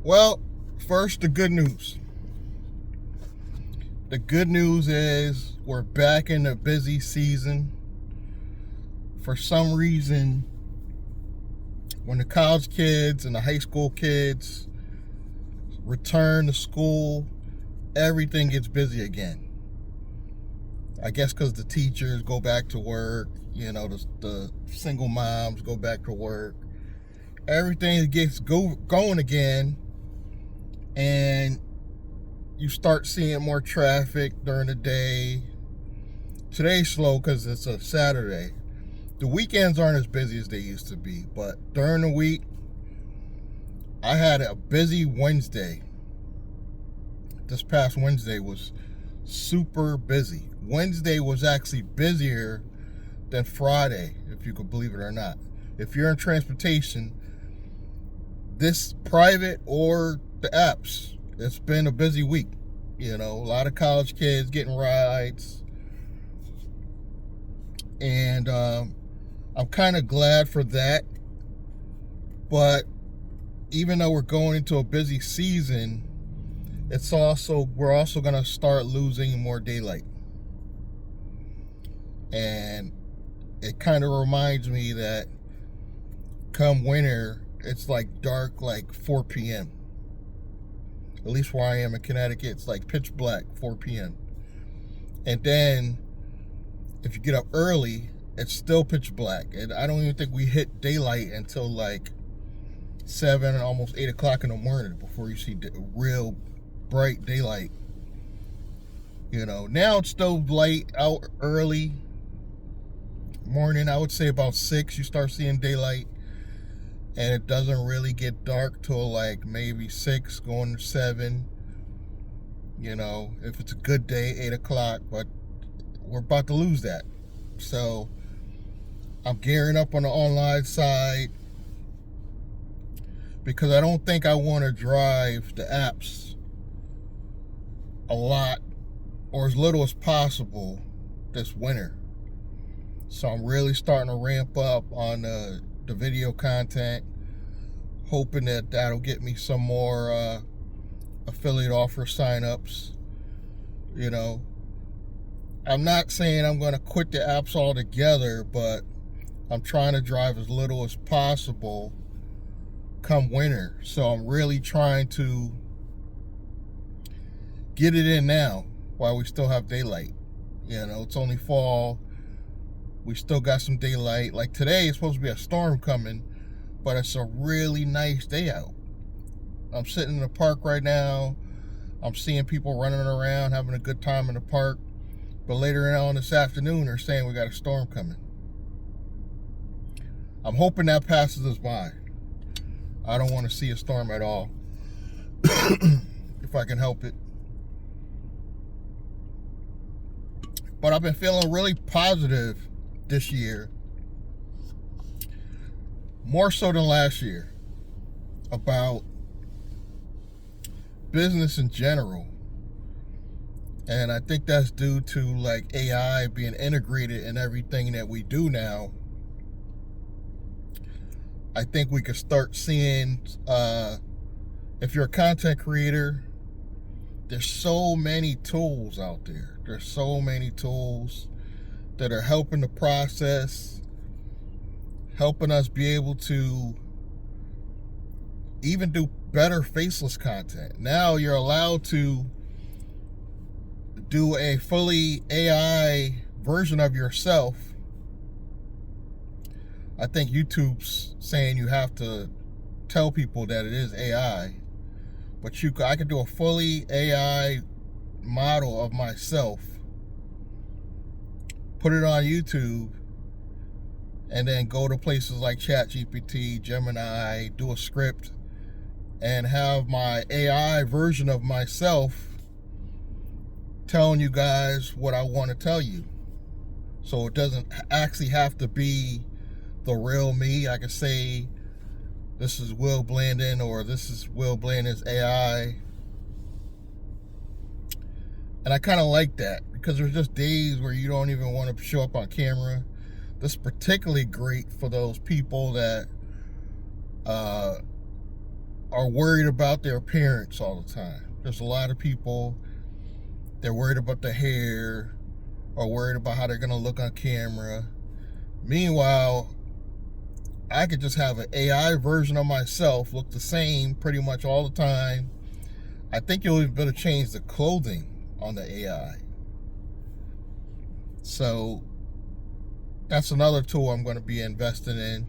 Well, first, the good news. The good news is we're back in the busy season. For some reason, when the college kids and the high school kids return to school, everything gets busy again. I guess because the teachers go back to work, the single moms go back to work. Everything gets going again, and you start seeing more traffic during the day. Today's slow because it's a Saturday. The weekends aren't as busy as they used to be, but during the week, I had a busy Wednesday. This past Wednesday was super busy. Wednesday was actually busier than Friday, if you could believe it or not. If you're in transportation, this private or the apps, it's been a busy week. A lot of college kids getting rides. And I'm kind of glad for that. But even though we're going into a busy season, we're also going to start losing more daylight. And it kind of reminds me that come winter, it's like dark like 4 p.m. At least where I am in Connecticut, it's like pitch black, 4 p.m. And then if you get up early, it's still pitch black. And I don't even think we hit daylight until like 7 and almost 8 o'clock in the morning before you see real bright daylight. Now it's still light out early morning. I would say about 6 you start seeing daylight. And it doesn't really get dark till like maybe 6 going to 7. If it's a good day, 8 o'clock. But we're about to lose that. So I'm gearing up on the online side because I don't think I want to drive the apps a lot or as little as possible this winter. So I'm really starting to ramp up on the video content, hoping that'll get me some more affiliate offer signups. I'm not saying I'm going to quit the apps altogether, but I'm trying to drive as little as possible come winter. So I'm really trying to get it in now while we still have daylight. It's only fall. We still got some daylight. Like today, it's supposed to be a storm coming, but it's a really nice day out. I'm sitting in the park right now. I'm seeing people running around, having a good time in the park. But later on this afternoon, they're saying we got a storm coming. I'm hoping that passes us by. I don't want to see a storm at all, if I can help it. But I've been feeling really positive this year, more so than last year, about business in general. And I think that's due to like AI being integrated in everything that we do now. I think we could start seeing, if you're a content creator, there's so many tools out there. There's so many tools that are helping the process, helping us be able to even do better faceless content. Now you're allowed to do a fully AI version of yourself. I think YouTube's saying you have to tell people that it is AI, but I could do a fully AI model of myself, put it on YouTube, and then go to places like ChatGPT, Gemini, do a script, and have my AI version of myself telling you guys what I want to tell you. So it doesn't actually have to be the real me. I can say this is Will Blandon, or this is Will Blandon's AI. And I kind of like that because there's just days where you don't even want to show up on camera. This is particularly great for those people that are worried about their appearance all the time. There's a lot of people, they're worried about their hair, or worried about how they're going to look on camera. Meanwhile, I could just have an AI version of myself look the same pretty much all the time. I think you'll even better change the clothing on the AI. So that's another tool I'm going to be investing in.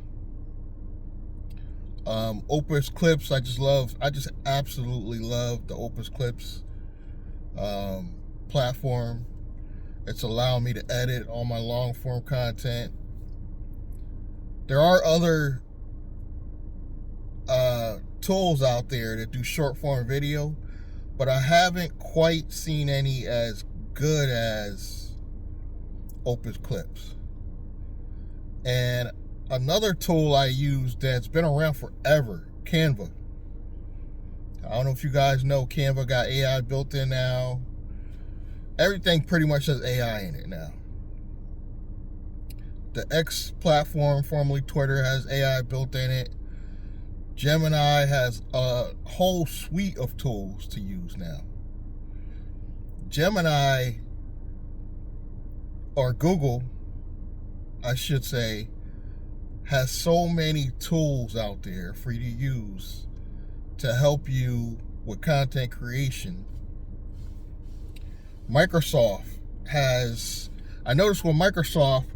Opus Clips, I just absolutely love the Opus Clips platform. It's allowing me to edit all my long form content. There are other tools out there that do short form video, but I haven't quite seen any as good as Opus Clips. And another tool I use that's been around forever, Canva. I don't know if you guys know, Canva got AI built in now. Everything pretty much has AI in it now. The X platform, formerly Twitter, has AI built in it. Gemini has a whole suite of tools to use now. Gemini, or Google, I should say, has so many tools out there for you to use to help you with content creation. Microsoft has, I noticed with Microsoft,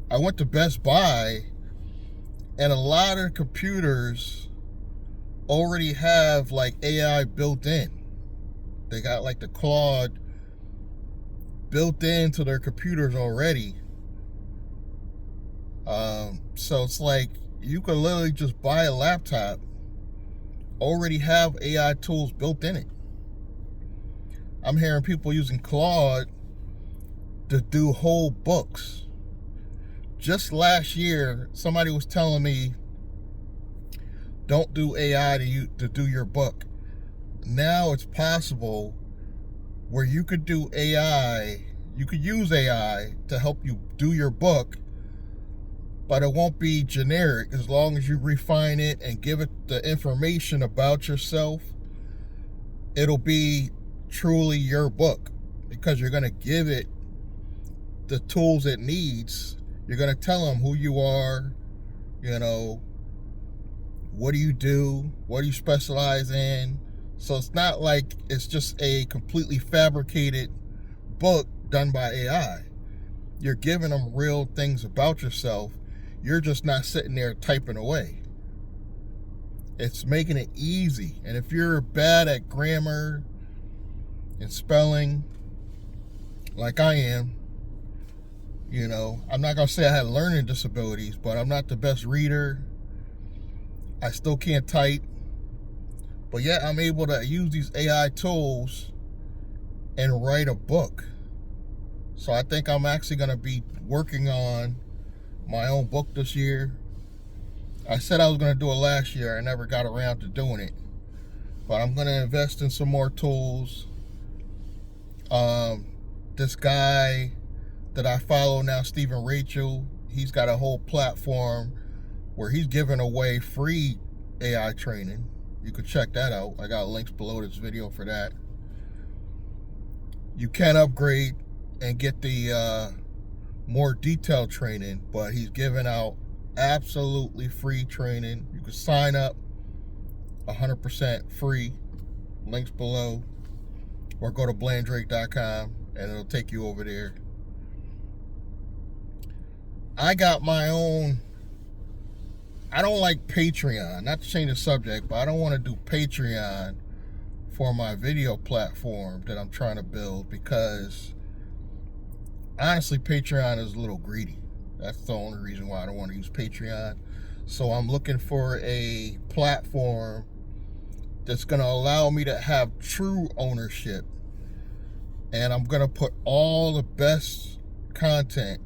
I went to Best Buy and a lot of computers already have like AI built in. They got like the Claude built into their computers already. So it's like you could literally just buy a laptop, already have AI tools built in it. I'm hearing people using Claude to do whole books. Just last year, somebody was telling me, don't do AI to do your book. Now it's possible where you could do AI, you could use AI to help you do your book, but it won't be generic as long as you refine it and give it the information about yourself. It'll be truly your book because you're going to give it the tools it needs. You're going to tell them who you are, you know, what do you do, what do you specialize in. So it's not like it's just a completely fabricated book done by AI. You're giving them real things about yourself. You're just not sitting there typing away. It's making it easy. And if you're bad at grammar and spelling, like I am, you know, I'm not going to say I had learning disabilities, but I'm not the best reader. I still can't type. But yet I'm able to use these AI tools and write a book. So I think I'm actually going to be working on my own book this year. I said I was going to do it last year. I never got around to doing it. But I'm going to invest in some more tools. This guy that I follow now, Stephen Rachel, he's got a whole platform where he's giving away free AI training. You could check that out. I got links below this video for that. You can upgrade and get the more detailed training, but he's giving out absolutely free training. You can sign up 100% free. Links below, or go to blanddrake.com and it'll take you over there. I got my own, I don't like Patreon, not to change the subject, but I don't want to do Patreon for my video platform that I'm trying to build because honestly, Patreon is a little greedy. That's the only reason why I don't want to use Patreon. So I'm looking for a platform that's going to allow me to have true ownership. And I'm going to put all the best content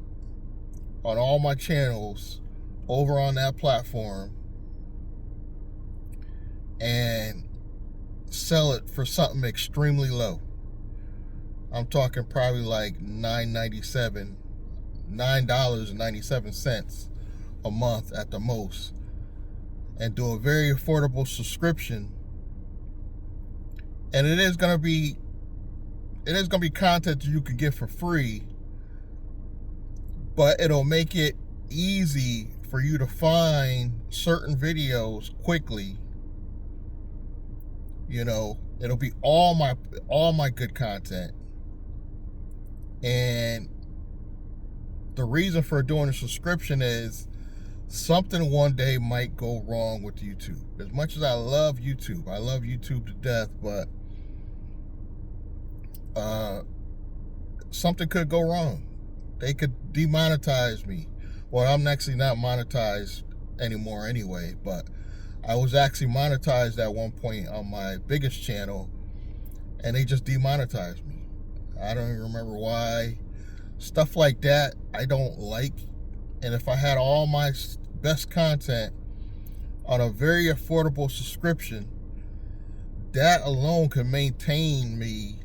on all my channels over on that platform and sell it for something extremely low. I'm talking probably like $9.97 a month at the most, and do a very affordable subscription And it is gonna be content that you can get for free, but it'll make it easy for you to find certain videos quickly. You know, it'll be all my good content. And the reason for doing a subscription is something one day might go wrong with YouTube. As much as I love YouTube to death, but something could go wrong. They could demonetize me. Well, I'm actually not monetized anymore anyway, but I was actually monetized at one point on my biggest channel, and they just demonetized me. I don't even remember why. Stuff like that I don't like. And if I had all my best content on a very affordable subscription, that alone can maintain me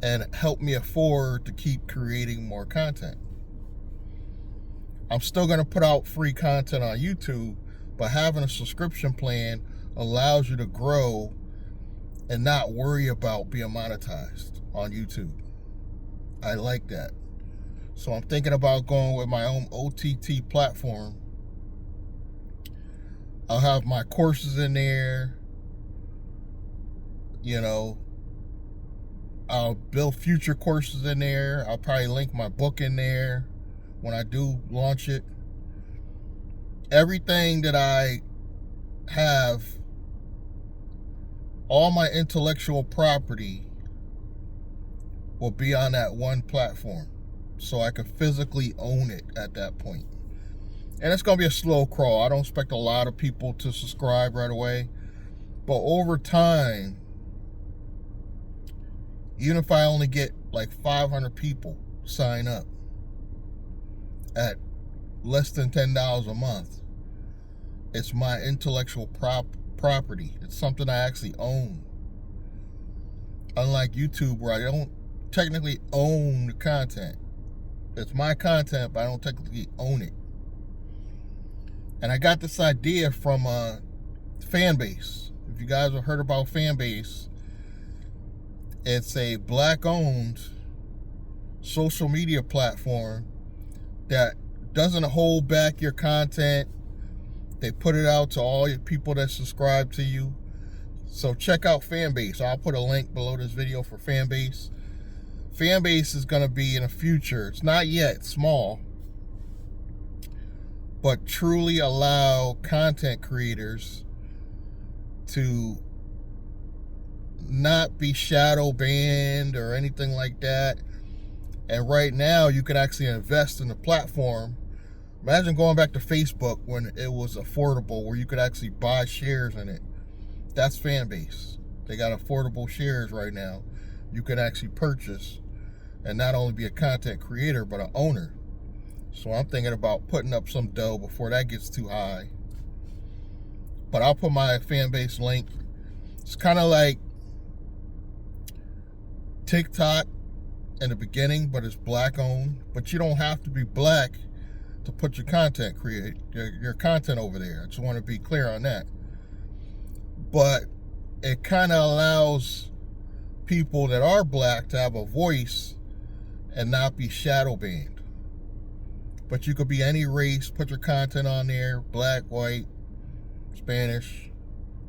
and help me afford to keep creating more content. I'm still going to put out free content on YouTube, but having a subscription plan allows you to grow and not worry about being monetized on YouTube. I like that. So I'm thinking about going with my own OTT platform. I'll have my courses in there. You know, I'll build future courses in there. I'll probably link my book in there when I do launch it. Everything that I have, all my intellectual property will be on that one platform, so I can physically own it at that point. And it's going to be a slow crawl. I don't expect a lot of people to subscribe right away, but over time, even if I only get like 500 people sign up at less than $10 a month, it's my intellectual property. It's something I actually own. Unlike YouTube, where I don't technically own the content. It's my content, but I don't technically own it. And I got this idea from Fanbase. If you guys have heard about Fanbase, it's a black-owned social media platform that doesn't hold back your content. They put it out to all your people that subscribe to you. So check out Fanbase. I'll put a link below this video for Fanbase. Fanbase is going to be in the future. It's not yet small, but truly allow content creators to not be shadow banned or anything like that. And right now you can actually invest in the platform. Imagine going back to Facebook when it was affordable, where you could actually buy shares in it. That's Fanbase. They got affordable shares right now you can actually purchase and not only be a content creator, but an owner. So I'm thinking about putting up some dough before that gets too high. But I'll put my Fanbase link. It's kind of like TikTok in the beginning, but it's black owned. But you don't have to be black to put your content your content over there. I just want to be clear on that. But it kind of allows people that are black to have a voice and not be shadow banned. But you could be any race, put your content on there, black, white, Spanish,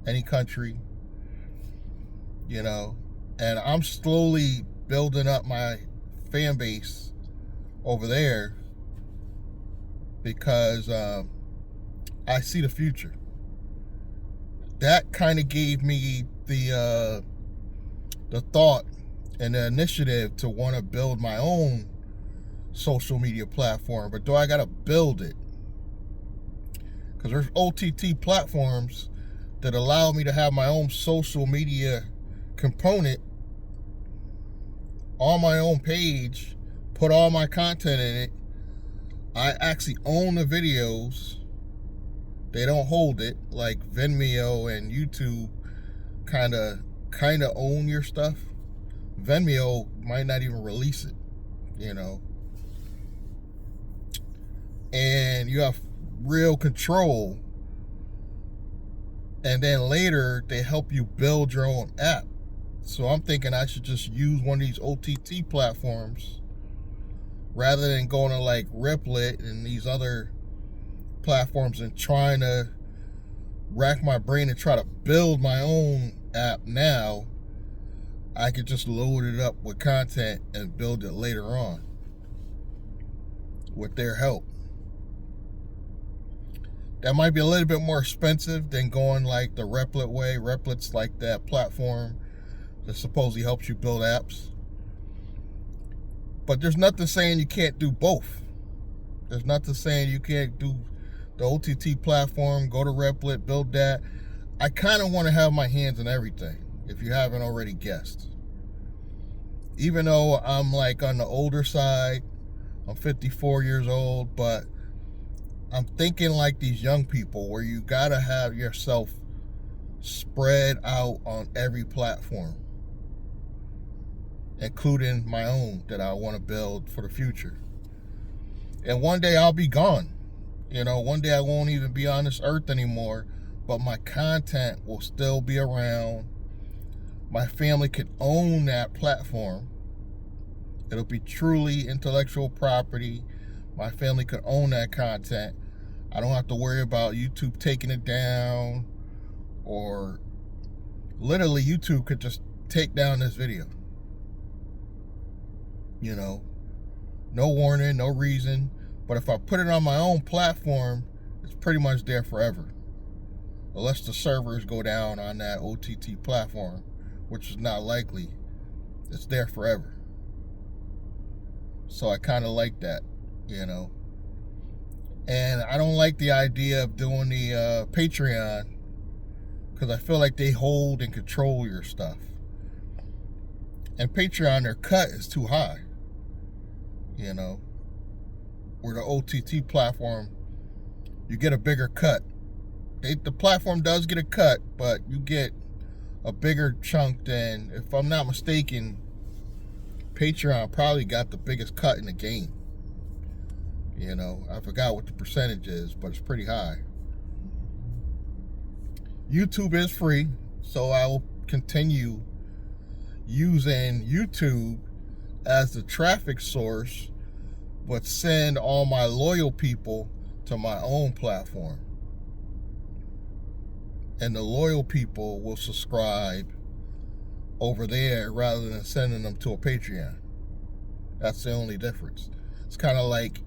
any country, you know. And I'm slowly building up my fan base over there because I see the future. That kind of gave me the thought and the initiative to want to build my own social media platform. But do I got to build it? Because there's OTT platforms that allow me to have my own social media component on my own page, put all my content in it. I actually own the videos. They don't hold it like Vimeo and YouTube kind of own your stuff. Vimeo might not even release it, you know. And you have real control. And then later they help you build your own app. So I'm thinking I should just use one of these OTT platforms rather than going to like Riplet and these other platforms and trying to rack my brain and try to build my own app now. I could just load it up with content and build it later on with their help. That might be a little bit more expensive than going like the Replit way. Replit's like that platform that supposedly helps you build apps. But there's nothing saying you can't do both. There's nothing saying you can't do the OTT platform, go to Replit, build that. I kind of want to have my hands in everything, if you haven't already guessed. Even though I'm like on the older side, I'm 54 years old, but I'm thinking like these young people where you gotta have yourself spread out on every platform, including my own that I want to build for the future. And one day I'll be gone. One day I won't even be on this earth anymore, but my content will still be around. My family could own that platform. It'll be truly intellectual property. My family could own that content. I don't have to worry about YouTube taking it down, or literally YouTube could just take down this video. No warning, no reason. But if I put it on my own platform, it's pretty much there forever. Unless the servers go down on that OTT platform, which is not likely. It's there forever. So I kind of like that, And I don't like the idea of doing the Patreon, because I feel like they hold and control your stuff. And Patreon, their cut is too high, Where the OTT platform, you get a bigger cut. The platform does get a cut, but you get a bigger chunk than, if I'm not mistaken, Patreon probably got the biggest cut in the game. I forgot what the percentage is, but it's pretty high. YouTube is free, so I will continue using YouTube as the traffic source, but send all my loyal people to my own platform. And the loyal people will subscribe over there rather than sending them to a Patreon. That's the only difference. It's kind of like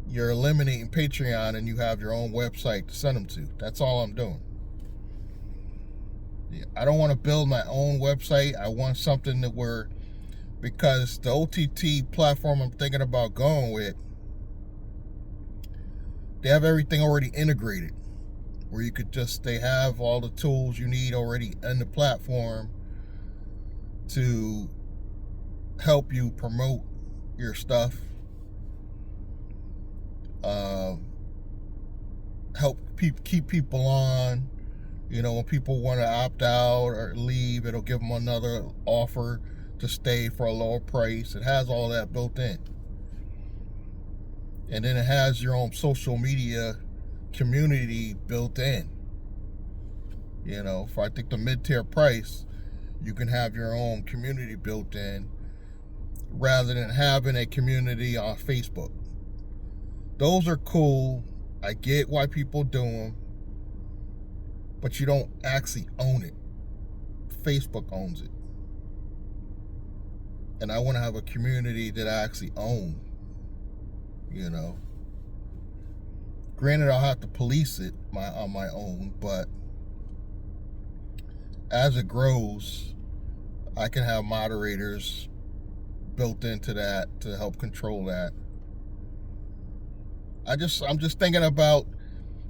you're eliminating Patreon and you have your own website to send them to. That's all I'm doing. Yeah, I don't want to build my own website. I want something because the OTT platform I'm thinking about going with, they have everything already integrated, where they have all the tools you need already in the platform to help you promote your stuff, help keep people on. When people want to opt out or leave, it'll give them another offer to stay for a lower price. It has all that built in. And then it has your own social media community built in. For I think the mid-tier price, you can have your own community built in rather than having a community on Facebook. Those are cool. I get why people do them, but you don't actually own it. Facebook owns it. And I want to have a community that I actually own. Granted, I'll have to police it on my own, but as it grows, I can have moderators built into that to help control that. I'm just thinking about,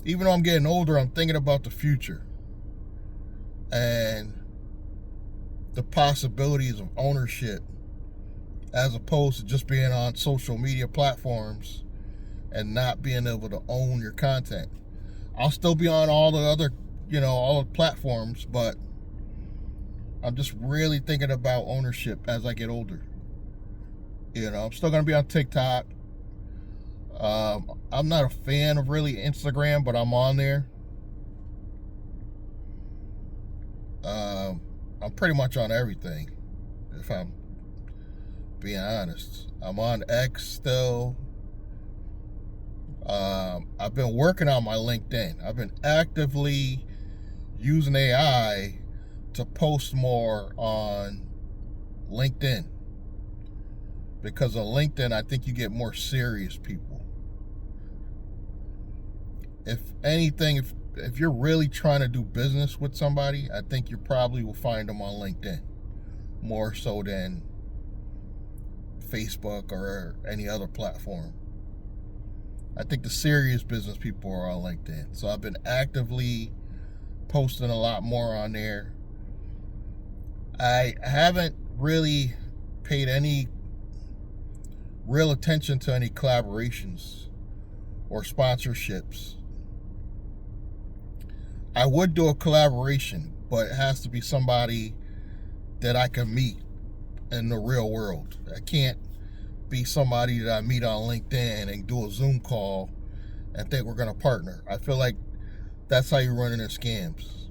even though I'm getting older, I'm thinking about the future and the possibilities of ownership, as opposed to just being on social media platforms and not being able to own your content. I'll still be on all the other, all the platforms, but I'm just really thinking about ownership as I get older. I'm still going to be on TikTok. I'm not a fan of really Instagram, but I'm on there. I'm pretty much on everything, if I'm being honest. I'm on X still. I've been working on my LinkedIn. I've been actively using AI to post more on LinkedIn, because on LinkedIn I think you get more serious people. If anything, if you're really trying to do business with somebody, I think you probably will find them on LinkedIn more so than Facebook or any other platform. I think the serious business people are on LinkedIn. So I've been actively posting a lot more on there. I haven't really paid any real attention to any collaborations or sponsorships. I would do a collaboration, but it has to be somebody that I can meet in the real world. I can't be somebody that I meet on LinkedIn and do a Zoom call and think we're going to partner. I feel like that's how you run into scams.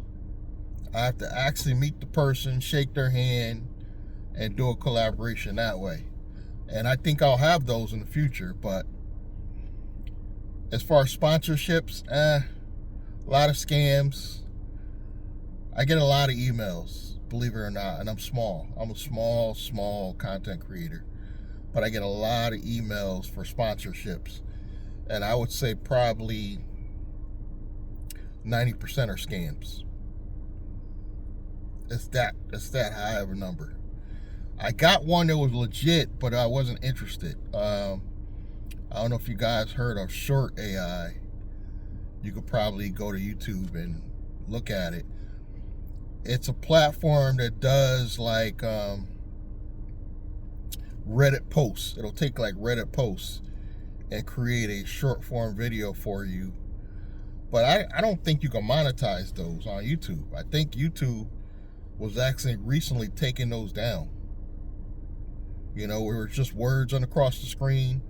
I have to actually meet the person, shake their hand, and do a collaboration that way. And I think I'll have those in the future. But as far as sponsorships, a lot of scams. I get a lot of emails, believe it or not, and I'm small. I'm a small content creator. But I get a lot of emails for sponsorships. And I would say probably 90% are scams. It's that high of a number. I got one that was legit, but I wasn't interested. I don't know if you guys heard of Short AI. You could probably go to YouTube and look at it. It's a platform that does like Reddit posts. It'll take like Reddit posts and create a short form video for you. But I don't think you can monetize those on YouTube. I think YouTube was actually recently taking those down. You know, where it's just words on across the screen.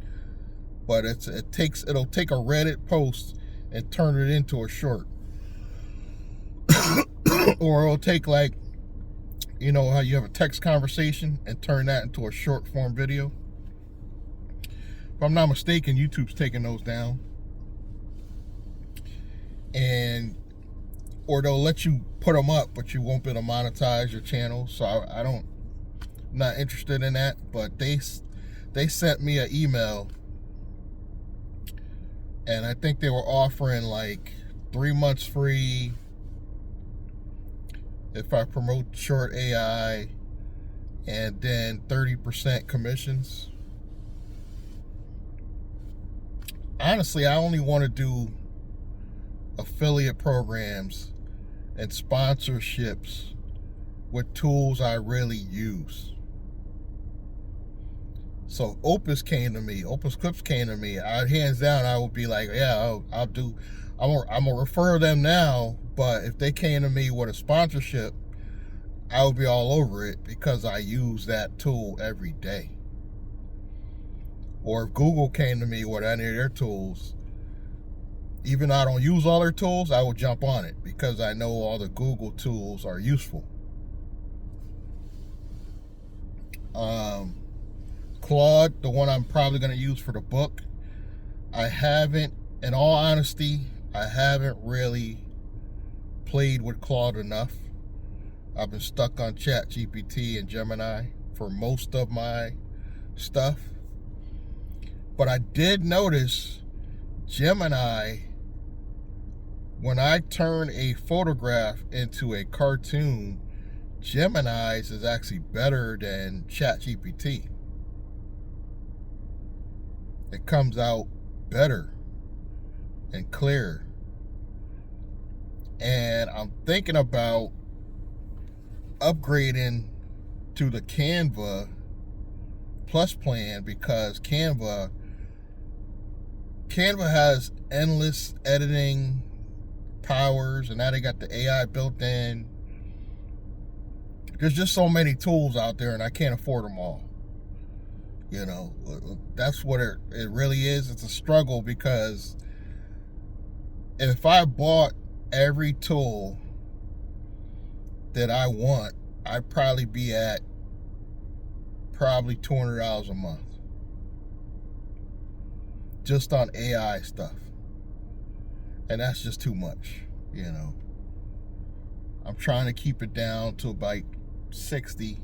But it'll take a Reddit post and turn it into a short. Or it'll take, like, you know how you have a text conversation and turn that into a short form video. If I'm not mistaken, YouTube's taking those down. Or they'll let you put them up, but you won't be able to monetize your channel. So I'm not interested in that. But they sent me an email, and I think they were offering like 3 months free if I promote Short AI, and then 30% commissions. Honestly, I only want to do affiliate programs and sponsorships with tools I really use. So Opus Clips came to me. Hands down, I would be like, yeah, I'll do. I'm gonna refer them now. But if they came to me with a sponsorship, I would be all over it because I use that tool every day. Or if Google came to me with any of their tools, even though I don't use all their tools, I will jump on it because I know all the Google tools are useful. Claude, the one I'm probably going to use for the book, in all honesty, I haven't really played with Claude enough. I've been stuck on ChatGPT and Gemini for most of my stuff. But I did notice Gemini, when I turn a photograph into a cartoon, Gemini's is actually better than ChatGPT. It comes out better and clearer. And I'm thinking about upgrading to the Canva Plus plan because Canva has endless editing powers, and now they got the AI built in. There's just so many tools out there, and I can't afford them all. You know, that's what it really is. It's a struggle because if I bought every tool that I want, I'd probably be at probably $200 a month just on AI stuff. And that's just too much, you know. I'm trying to keep it down to about 60.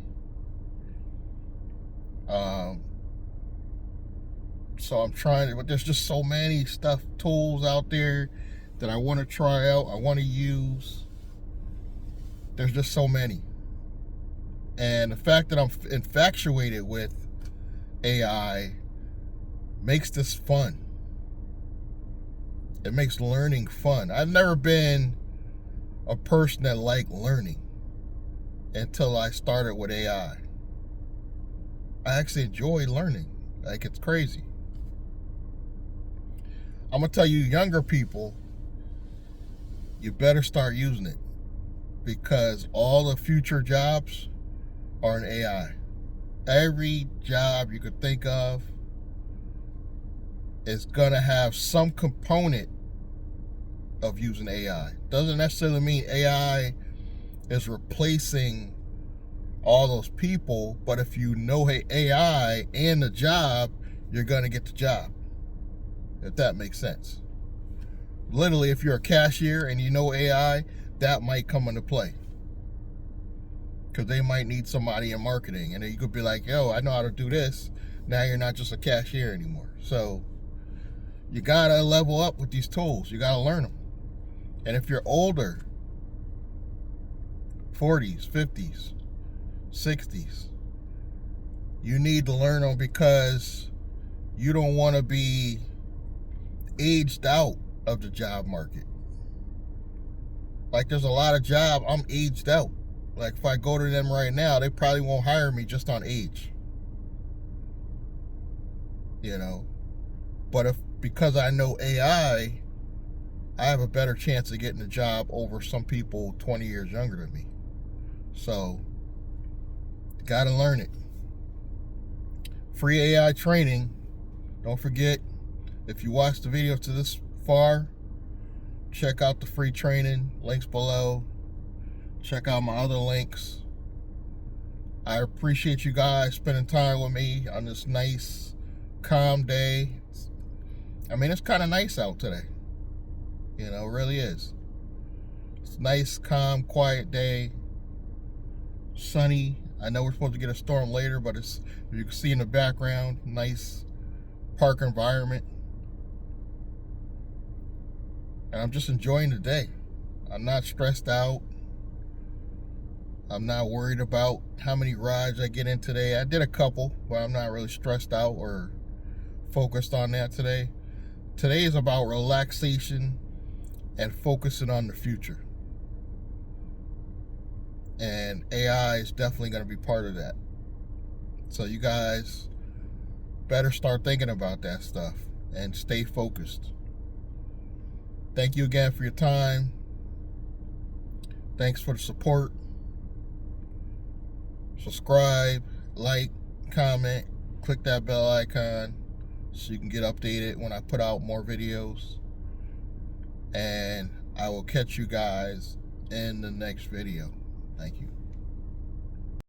So I'm trying to, but there's just so many tools out there that I want to try out, I want to use. There's just so many. And the fact that I'm infatuated with AI makes this fun. It makes learning fun. I've never been a person that liked learning until I started with AI. I actually enjoy learning. Like, it's crazy. I'm going to tell you, younger people, you better start using it, because all the future jobs are in AI. Every job you could think of is going to have some component of using AI. Doesn't necessarily mean AI is replacing all those people, but if you know AI and the job, you're going to get the job. If that makes sense. Literally, if you're a cashier and you know AI, that might come into play. Because they might need somebody in marketing. And then you could be like, yo, I know how to do this. Now you're not just a cashier anymore. So you got to level up with these tools. You got to learn them. And if you're older, 40s, 50s, 60s, you need to learn them, because you don't want to be aged out of the job market. Like, there's a lot of jobs I'm aged out. Like, if I go to them right now, they probably won't hire me just on age. You know? But because I know AI, I have a better chance of getting a job over some people 20 years younger than me. So, gotta learn it. Free AI training. Don't forget, if you watched the video to this far, check out the free training, links below. Check out my other links. I appreciate you guys spending time with me on this nice, calm day. I mean, it's kind of nice out today. You know, it really is. It's a nice, calm, quiet day. Sunny. I know we're supposed to get a storm later, but it's, you can see in the background, nice park environment. And I'm just enjoying the day. I'm not stressed out. I'm not worried about how many rides I get in today. I did a couple, but I'm not really stressed out or focused on that today. Today is about relaxation and focusing on the future. And AI is definitely going to be part of that. So you guys better start thinking about that stuff and stay focused. Thank you again for your time. Thanks for the support. Subscribe, like, comment, click that bell icon so you can get updated when I put out more videos. And I will catch you guys in the next video. Thank you.